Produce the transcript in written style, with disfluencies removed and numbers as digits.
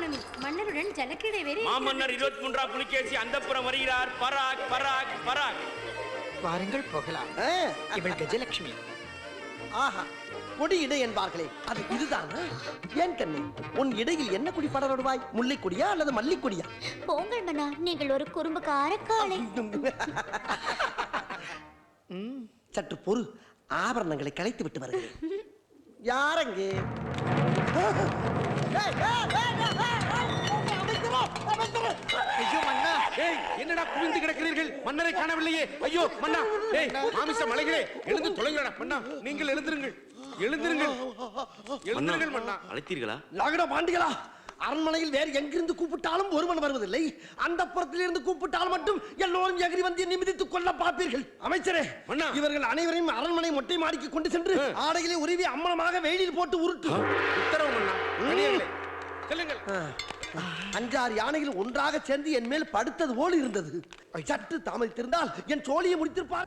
பௌர்ணமி மன்னருடன் ஜலக்கிடை வேறு. மாமன்னர் 23ஆம் புலிகேசி அந்தப்புறம் வருகிறார். பராக் பராக் பராக். வாருங்கள் போகலாம். இவள் கஜலட்சுமி. ஆஹா, கொடி இடை என்பார்களே, அது இதுதான். ஏன் கண்ணே, உன் இடையில் என்ன குடி படர்வாய்? முல்லை கொடியா அல்லது மல்லி கொடியா? போங்கள் மன்னா, நீங்கள் ஒரு குறும்புக்கார காளை. சற்று பொறு, ஆபரணங்களை கலைத்து விட்டு வருகிறேன். யாரங்கே? ஐயோ மன்னா, என்னடா குவிந்து கிடக்கிறீர்கள்? மன்னரை காணவில்லையே. ஐயோ மன்னா, மாமிச மலைகளே, எழுந்து தொலைங்கடா. மன்னா, நீங்கள் எழுந்திருங்கள், எழுந்திருங்கள், எழுந்திருங்கள் மன்னா. அழைத்தீர்களா? லாகடா பாண்டிகளா, அரண்மனையில் வேறு எங்கிருந்து கூப்பிட்டாலும் ஒருவன் வருவதில்லை. அந்த புறத்திலிருந்து கூப்பிட்டால் மட்டும் எல்லோரும் எகிரி வந்து நிமிதித்துக் கொள்ள பார்ப்பீர்கள். அமைச்சரே, இவர்கள் அனைவரையும் அரண்மனை மொட்டை மாடிக்கு கொண்டு சென்று ஆடைகளை உருவி அம்மனமாக வெயிலில் போட்டு உருட்டு. உத்தரவு மன்னா. அடியேங்களே, செல்லுங்கள். 5-6 யானைகள் ஒன்றாக சேர்ந்து என் மேல் படுத்தது போல் இருந்தது. சற்று தாமதித்திருந்தால் என் சோழியை முடித்திருப்பார்.